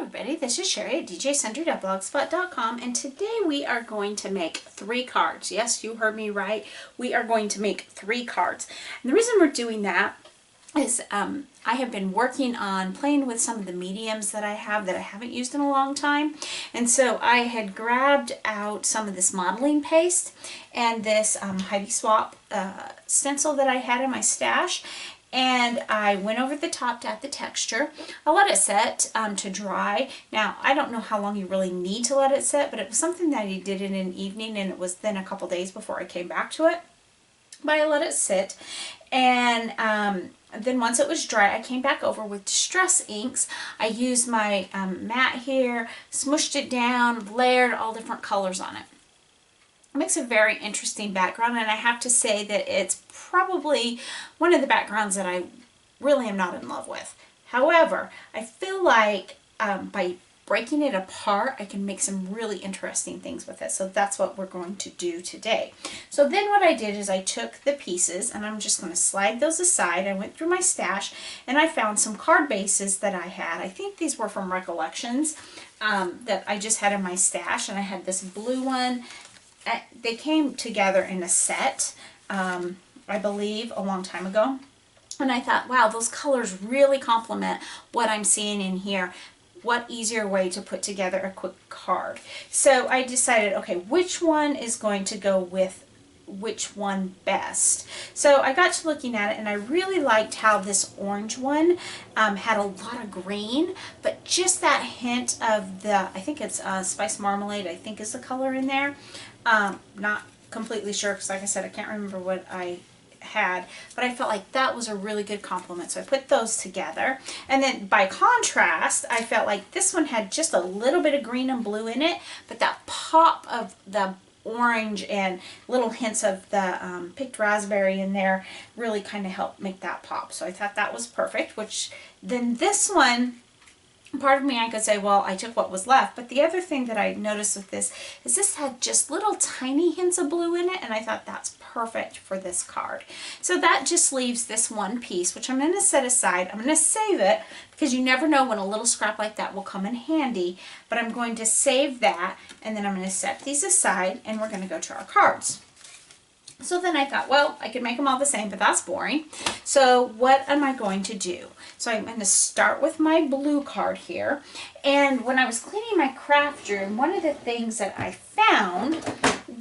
Everybody, this is Cheri at djsundry.blogspot.com, and today we are going to make 3 cards. Yes, you heard me right. We are going to make 3 cards. And the reason we're doing that is I have been working on playing with some of the mediums that I haven't used in a long time. And so I had grabbed out some of this modeling paste and this Heidi Swap stencil that I had in my stash. And I went over the top to add the texture. I let it set to dry. Now, I don't know how long you really need to let it set, but it was something that I did in an evening, and it was then a couple days before I came back to it. But I let it sit, and then once it was dry, I came back over with Distress inks. I used my mat here, smushed it down, layered all different colors on it. It makes a very interesting background, and I have to say that it's probably one of the backgrounds that I really am not in love with. However, I feel like by breaking it apart, I can make some really interesting things with it. So that's what we're going to do today. So then what I did is I took the pieces, and I'm just going to slide those aside. I went through my stash and I found some card bases that I had. I think these were from Recollections that I just had in my stash, and I had this blue one. They came together in a set, I believe, a long time ago. And I thought, wow, those colors really complement what I'm seeing in here. What easier way to put together a quick card. So I decided, okay, which one is going to go with which one best. So I got to looking at it, and I really liked how this orange one had a lot of green, but just that hint of the, I think it's Spice Marmalade, I think is the color in there. Not completely sure, because like I said, I can't remember what I had, but I felt like that was a really good compliment, so I put those together. And then by contrast, I felt like this one had just a little bit of green and blue in it, but that pop of the orange and little hints of the picked raspberry in there really kind of helped make that pop. So I thought that was perfect, which then this one, part of me, I could say, well, I took what was left. But the other thing that I noticed with this is this had just little tiny hints of blue in it, and I thought that's perfect for this card. So that just leaves this one piece, which I'm going to set aside. I'm going to save it because you never know when a little scrap like that will come in handy. But I'm going to save that, and then I'm going to set these aside, and we're going to go to our cards. So then I thought, well, I could make them all the same, but that's boring. So what am I going to do? So I'm going to start with my blue card here. And when I was cleaning my craft room, one of the things that I found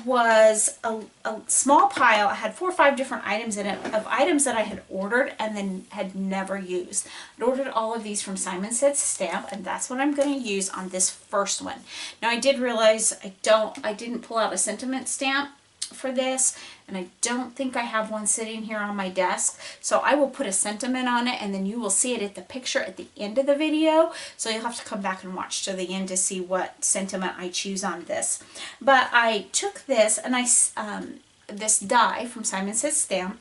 was a small pile. I had 4 or 5 different items in it of items that I had ordered and then had never used. I ordered all of these from Simon Says Stamp, and that's what I'm going to use on this first one. Now I did realize I didn't pull out a sentiment stamp for this, and I don't think I have one sitting here on my desk, so I will put a sentiment on it, and then you will see it at the picture at the end of the video, so you'll have to come back and watch to the end to see what sentiment I choose on this. But I took this, and this die from Simon Says Stamp,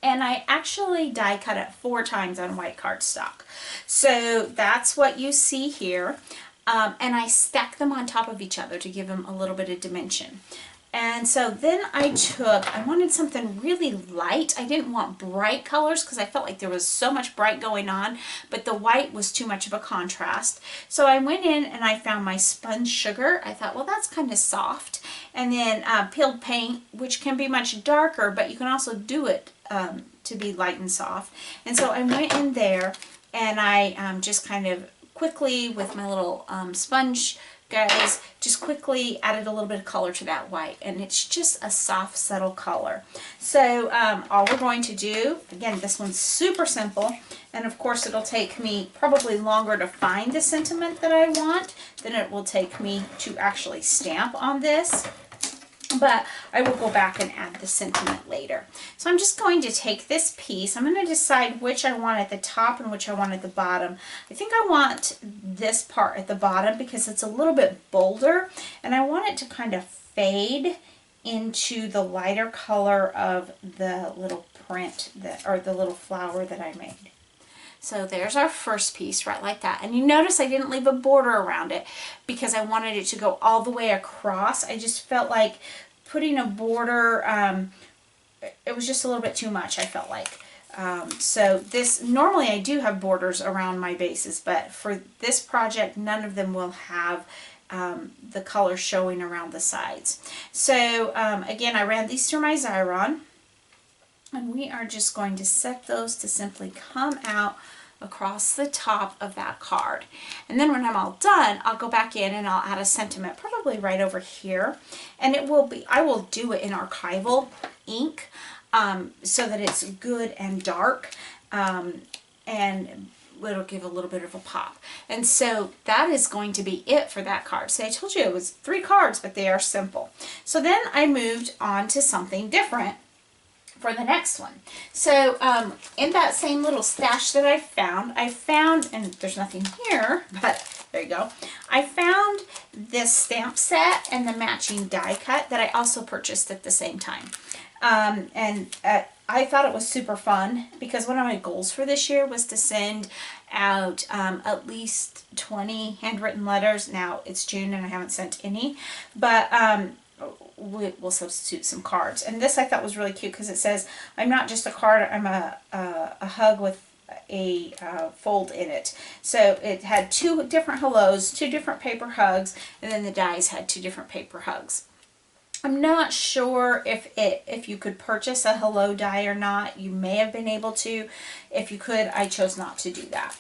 and I actually die cut it 4 times on white cardstock. So that's what you see here, and I stack them on top of each other to give them a little bit of dimension. And so then I wanted something really light. I didn't want bright colors because I felt like there was so much bright going on, but the white was too much of a contrast. So I went in and I found my sponge sugar. I thought, well, that's kind of soft. And then peeled paint, which can be much darker, but you can also do it to be light and soft. And so I went in there, and I just kind of quickly with my little sponge guys, just quickly added a little bit of color to that white, and it's just a soft, subtle color. So all we're going to do, again, this one's super simple, and of course it'll take me probably longer to find the sentiment that I want than it will take me to actually stamp on this. But I will go back and add the sentiment later. So I'm just going to take this piece. I'm going to decide which I want at the top and which I want at the bottom. I think I want this part at the bottom because it's a little bit bolder, and I want it to kind of fade into the lighter color of the little print or the little flower that I made. So there's our first piece, right like that. And you notice I didn't leave a border around it because I wanted it to go all the way across. I just felt like putting a border, it was just a little bit too much, I felt like. So this, normally I do have borders around my bases, but for this project, none of them will have the color showing around the sides. So again, I ran these through my Xyron, and we are just going to set those to simply come out across the top of that card. And then when I'm all done, I'll go back in and I'll add a sentiment, probably right over here. And it will be, I will do it in archival ink so that it's good and dark, and it'll give a little bit of a pop. And so that is going to be it for that card. So I told you it was 3 cards, but they are simple. So then I moved on to something different for the next one. So in that same little stash that I found, and there's nothing here, but there you go. I found this stamp set and the matching die cut that I also purchased at the same time. I thought it was super fun because one of my goals for this year was to send out at least 20 handwritten letters. Now it's June and I haven't sent any, but we'll substitute some cards. And this I thought was really cute because it says, I'm not just a card, I'm a hug with a fold in it. So it had 2 different hellos, 2 different paper hugs, and then the dies had 2 different paper hugs. I'm not sure if you could purchase a hello die or not. You may have been able to. If you could, I chose not to do that.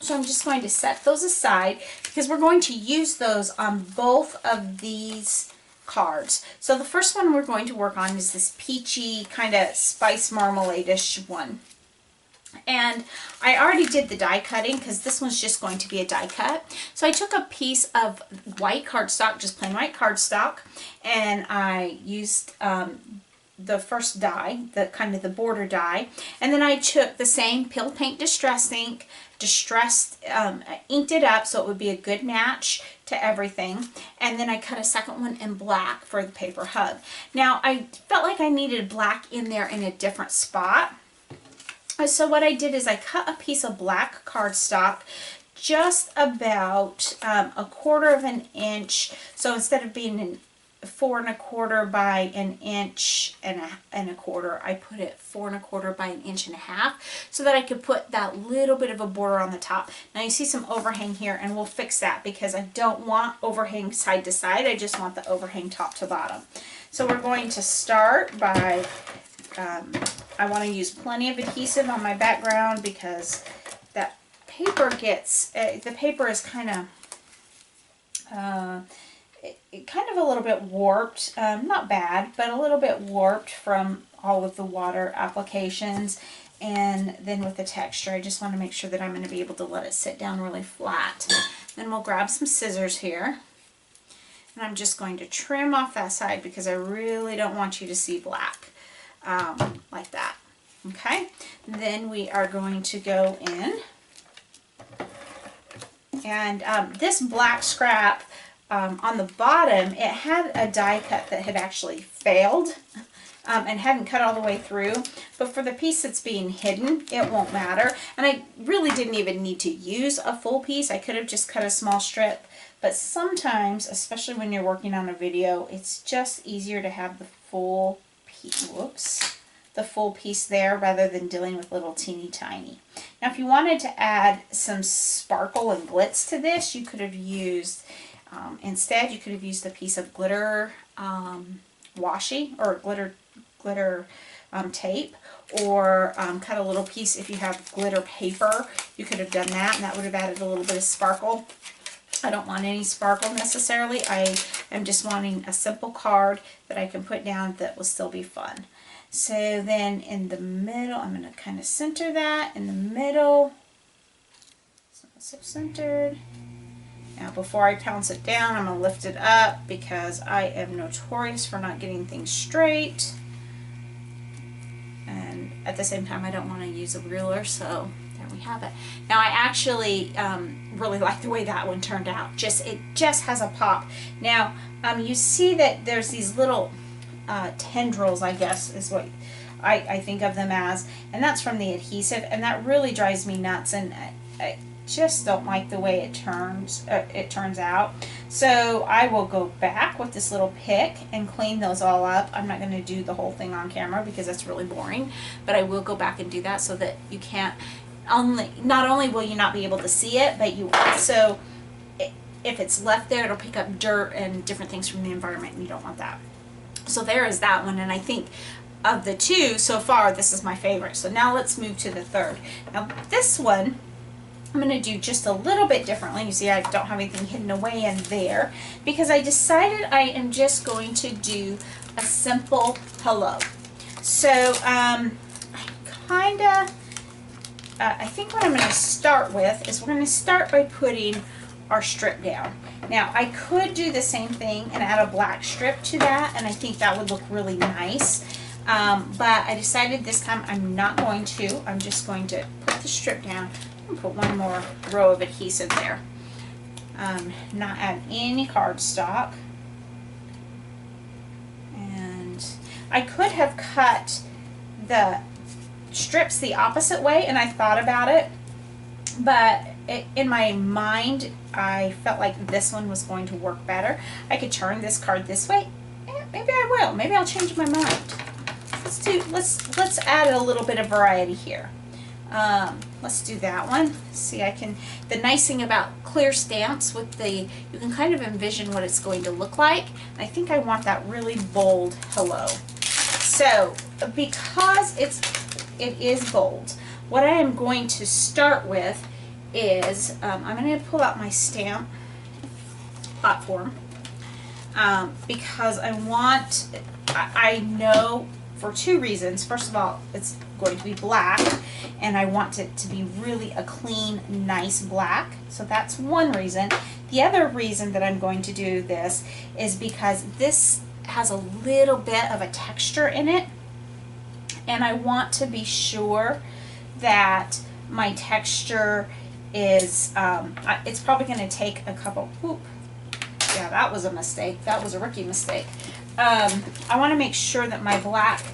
So I'm just going to set those aside because we're going to use those on both of these cards. So the first one we're going to work on is this peachy kind of spice marmalade-ish one. And I already did the die cutting because this one's just going to be a die cut. So I took a piece of white cardstock, just plain white cardstock, and I used the first die, the kind of the border die, and then I took the same Pill Paint Distress ink, inked it up so it would be a good match to everything, and then I cut a second one in black for the paper hug. Now I felt like I needed black in there in a different spot. So what I did is I cut a piece of black cardstock just about 1/4 of an inch. So instead of being 4 1/4 by 1 inch and a quarter, I put it 4 1/4 by 1.5 inches so that I could put that little bit of a border on the top. Now you see some overhang here, and we'll fix that because I don't want overhang side to side. I just want the overhang top to bottom. So we're going to start by I want to use plenty of adhesive on my background because that paper gets, the paper is kind of a little bit warped, not bad, but a little bit warped from all of the water applications, and then with the texture I just want to make sure that I'm going to be able to let it sit down really flat. Then we'll grab some scissors here, and I'm just going to trim off that side because I really don't want you to see black. Like that. Okay, then we are going to go in, and this black scrap on the bottom, it had a die cut that had actually failed and hadn't cut all the way through, but for the piece that's being hidden, it won't matter. And I really didn't even need to use a full piece. I could have just cut a small strip, but sometimes, especially when you're working on a video, it's just easier to have the full piece there rather than dealing with little teeny tiny. Now if you wanted to add some sparkle and glitz to this, you could have used, instead you could have used a piece of glitter washi or glitter tape, or cut a little piece. If you have glitter paper, you could have done that, and that would have added a little bit of sparkle. I don't want any sparkle necessarily. I am just wanting a simple card that I can put down that will still be fun. So then in the middle, I'm going to kind of center that in the middle. So it's centered. Now before I pounce it down, I'm going to lift it up because I am notorious for not getting things straight. And at the same time, I don't want to use a ruler, so there we have it. Now I actually really like the way that one turned out. It just has a pop. Now you see that there's these little tendrils, I guess is what I think of them as, and that's from the adhesive, and that really drives me nuts, and I just don't like the way it turns out. So I will go back with this little pick and clean those all up. I'm not going to do the whole thing on camera because that's really boring, but I will go back and do that so that you can't not only will you not be able to see it, but you also, if it's left there, it'll pick up dirt and different things from the environment, and you don't want that. So there is that one, and I think of the two so far, this is my favorite. So now let's move to the third. Now this one, I'm going to do just a little bit differently. You see I don't have anything hidden away in there because I decided I am just going to do a simple hello. So I think what I'm going to start with is we're going to start by putting our strip down. Now I could do the same thing and add a black strip to that, and I think that would look really nice. But I decided this time I'm not going to. I'm just going to put the strip down and put one more row of adhesive there. Not add any cardstock. And I could have cut the strips the opposite way, and I thought about it, but in my mind I felt like this one was going to work better. I could turn this card this way. Maybe I will. Maybe I'll change my mind. Let's add a little bit of variety here. Let's do that one. See, the nice thing about clear stamps with you can kind of envision what it's going to look like. I think I want that really bold hello. So because it is bold, what I am going to start with is I'm going to pull out my stamp platform because I know for two reasons. First of all, it's going to be black, and I want it to be really a clean, nice black. So that's one reason. The other reason that I'm going to do this is because this has a little bit of a texture in it, and I want to be sure that my texture is, it's probably going to take a couple, yeah, that was a mistake. That was a rookie mistake. I want to make sure that my black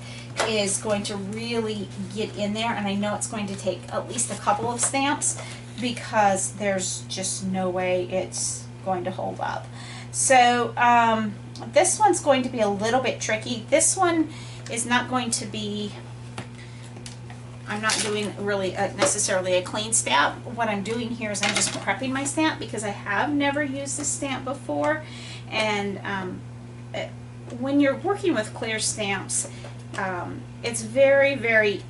is going to really get in there, and I know it's going to take at least a couple of stamps because there's just no way it's going to hold up. So this one's going to be a little bit tricky. This one is not going to be, I'm not doing really necessarily a clean stamp. What I'm doing here is I'm just prepping my stamp because I have never used this stamp before, and when you're working with clear stamps, it's very, very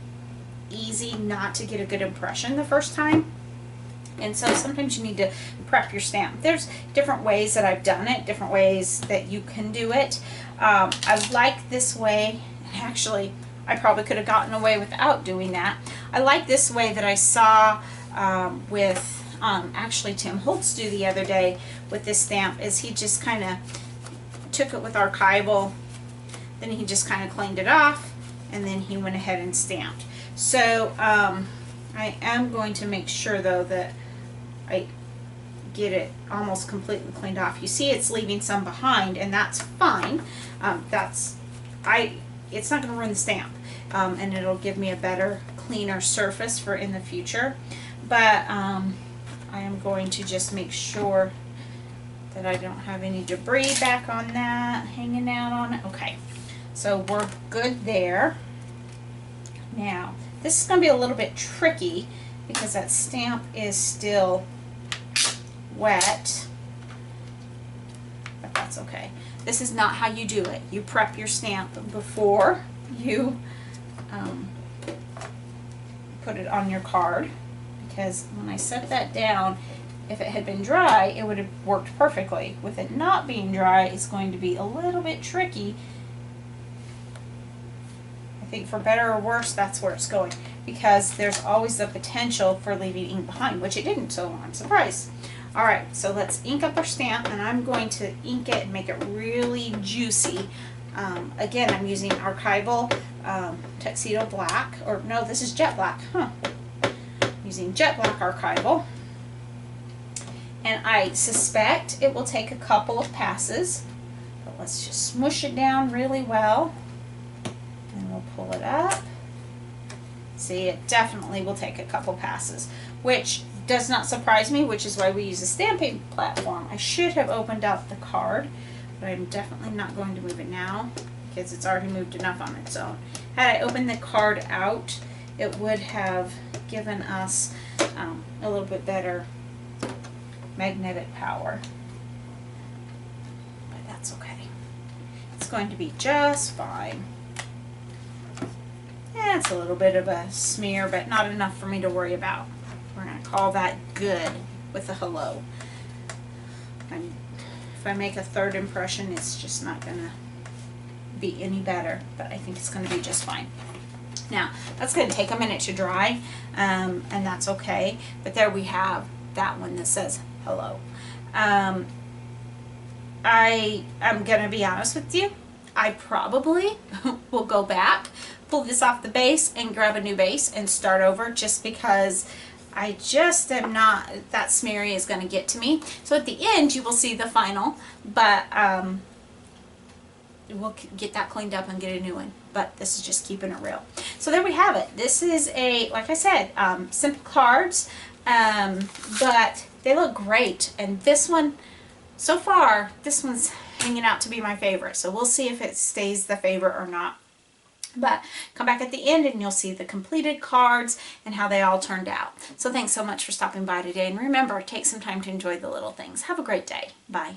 easy not to get a good impression the first time. And so sometimes you need to prep your stamp. There's different ways that I've done it, different ways that you can do it. I like this way. Actually, I probably could have gotten away without doing that. I like this way that I saw with actually Tim Holtz do the other day with this stamp, is he just kind of took it with archival, then he just kind of cleaned it off, and then he went ahead and stamped. So I am going to make sure though that I get it almost completely cleaned off. You see it's leaving some behind, and that's fine. It's not going to ruin the stamp, and it'll give me a better, cleaner surface for in the future. But I am going to just make sure that I don't have any debris back on that, hanging out on it. Okay, so we're good there. Now, this is going to be a little bit tricky because that stamp is still wet, but that's okay. This is not how you do it. You prep your stamp before you put it on your card, because when I set that down, if it had been dry, it would have worked perfectly. With it not being dry, it's going to be a little bit tricky. I think for better or worse, that's where it's going, because there's always the potential for leaving ink behind, which it didn't, so I'm surprised. Alright, so let's ink up our stamp, and I'm going to ink it and make it really juicy. Again, I'm using archival tuxedo black, or no, this is jet black, I'm using jet black archival. And I suspect it will take a couple of passes, but let's just smush it down really well, and we'll pull it up. See, it definitely will take a couple passes, which does not surprise me, which is why we use a stamping platform. I should have opened up the card, but I'm definitely not going to move it now because it's already moved enough on its own. Had I opened the card out, it would have given us a little bit better magnetic power. But that's okay. It's going to be just fine. Yeah, it's a little bit of a smear, but not enough for me to worry about. We're going to call that good with a hello. If I make a third impression, it's just not going to be any better, but I think it's going to be just fine. Now, that's going to take a minute to dry, and that's okay, but there we have that one that says hello. I am going to be honest with you, I probably will go back, pull this off the base, and grab a new base and start over, just because I just am not, that smeary is going to get to me. So at the end you will see the final, but we'll get that cleaned up and get a new one. But this is just keeping it real. So there we have it. This is a, like I said, simple cards, but they look great. And this one, so far, this one's hanging out to be my favorite. So we'll see if it stays the favorite or not. But come back at the end and you'll see the completed cards and how they all turned out. So thanks so much for stopping by today. And remember, take some time to enjoy the little things. Have a great day. Bye.